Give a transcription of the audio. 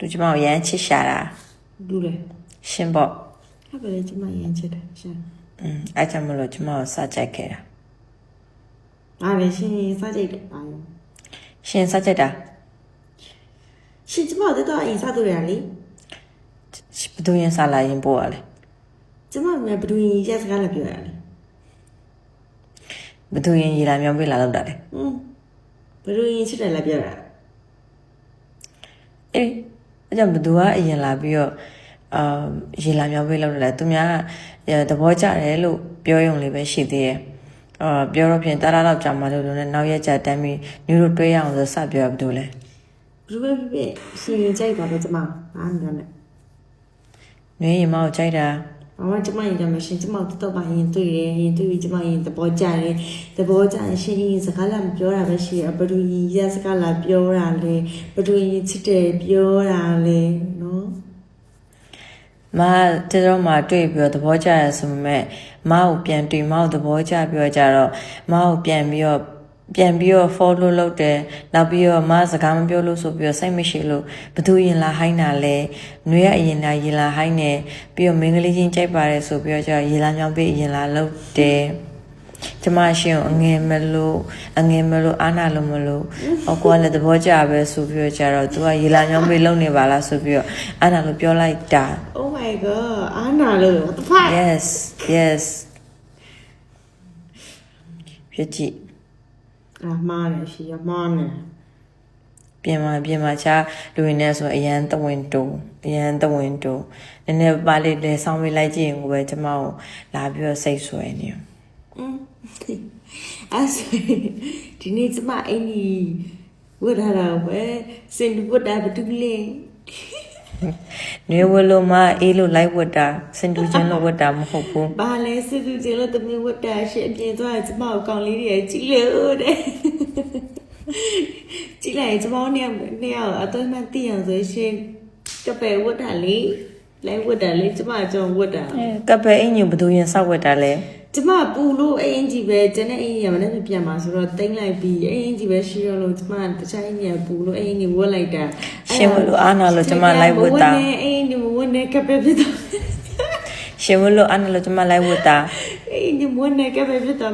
သူကျမကိုရမ်းချစ်ရှာတာ ဘူးလေ ရှင်ပေါ့ ဟာပဲလေကျမရမ်းချစ်တယ်ရှင် အဲ့ကြောင့်မလို့ကျမကိုစကြိုက်ခဲ့တာ အားပဲရှင်စားကြိတ်တယ်ပါရော ရှင်စကြိုက်တာ ရှင်ကျမတို့တော့အိမ်စားတူရလေ ဘသူရင်စားလာရင်ပို့ရလဲ ကျမလည်းဘဒူရင်ရက်စကားလည်းပြောရတယ် ဘသူရင်ရေလာမြောင်းပေးလာတော့တာလေ ဘဒူရင်ချစ်တယ်လည်းပြောတာ အေးအဲ့ကြောင့်ဘသူကအရင်လာပြီးတော့ရေလာမြောင်းပေးလောက်တယ်သူများသဘောကျတယ်လို့ပြောရုံလေးပဲရှိသေးတယ်ပြောတော့ဖြင့်တားတော့ကြာမှလို့လည်းနောက်ရက်ကြတမ်းပြီးညတို့တွေးရအောင်ဆိုစပြောဘသူလဲ ဘဒူပဲဖြစ်ရှင်ကြိုက်ပါတော့ကျမဘာမှမပြောနဲ့ နွေးရင်မကိုကြိုက်တာ ဘာမှကျမရင်တော့ရှင်ကျမတို့တော့ပါရင်တွေ့တယ်ရင်တွေ့ပြီးကျမရင်သဘောကျတယ်သဘောကျရင်ရှင်ရင်စကားလည်းမပြောတာပဲရှိရဘဒူရင်ရက်စကားလည်းပြောတာလေဘဒူရင်ချစ်တယ်ပြောတာလေနော် မတဲ့တော့မှတွေ့ပြီးတော့သဘောကျရဆိုပေမဲ့မကိုပြန်တွေ့မကိုသဘောကျပြောကြတော့မကိုပြန်ပြီးတော့ follow လုပ်တယ်နောက်ပြီးတော့မစကားမပြောလို့ဆိုပြီးတော့စိတ်မရှိလို့ဘသူရင်လာဟိုင်းတာလဲနှွေရအရင်လာရင်လာဟိုင်းနေပြီးတော့မင်းကလေးချင်းကြိုက်ပါတယ်ဆိုပြီးတော့ကျရေလာမြောင်းပေးရင်လာလုပ်တယ်ကျမရှင်ကိုအငယ်မလို့အာနာလို့မလို့ဟောကွာလည်းသဘောကျပဲဆိုပြီးတော့ကျတော့ तू ကရေလာမြောင်းပေးလုပ်နေပါလားဆိုပြီးတော့အာနာလို့ပြောလိုက်တာ Oh my god အာနာလို့ what the fuck yes ဖြစ်ကြည့် မားတယ်ရှိရမားနေ ပြင်မှာချာလူရင်းနဲ့ဆိုအရန်တဝင်းတူနည်းနည်းပါလေးလဲဆောင်းပေးလိုက်ကြည့်ရင်ကိုပဲကျမကိုလာပြီးတော့စိတ်ဆွဲနေ အဲ့ဆိုဒီနေ့ကျမအင်းကြီးဝတ်ထားတာပဲစင်တူဝတ်တာဘတူလေး နွေဝလို့မအေးလို့လိုက်ဝတ်တာစင်တူချင်းလို့ဝတ်တာမဟုတ်ဘူး ဘာလဲစင်တူချင်းလို့တမင်ဝတ်တာရှင့်အပြင်သွားကျမကိုကောင်းလေးတွေကြီးလို့တဲ့ကြီးလိုက်ကျမနှစ်ယောက်အတော့မှသိအောင်ဆိုရှင်ကပဲဝတ်တာလေလိုက်ဝတ်တာလေကျမကြောင့်ဝတ်တာ ကပ်ပဲအင်ကြီးဘသူရင်ဆောက်ဝတ်တာလဲ ကျမပူလို့အင်ကြီးပဲကျန်တဲ့အင်ကြီးကမနေ့ကပြန်มาဆိုတော့တိမ့်လိုက်ပြီးအင်ကြီးပဲရှိရလို့ကျမတခြားအင်ကြီးကပူလို့အင်ကြီးဝတ်လိုက်တာ ရှင်ဝလို့အာနာလို့ကျမလိုက်ဝတ်တာ အင်ကြီးမဝတ်နဲ့ကပဲဖြစ်တော့ ရှင်ဝလို့အာနာလို့ကျမလိုက်ဝတ်တာ အင်ကြီးမဝတ်နဲ့ကပဲဖြစ်တော့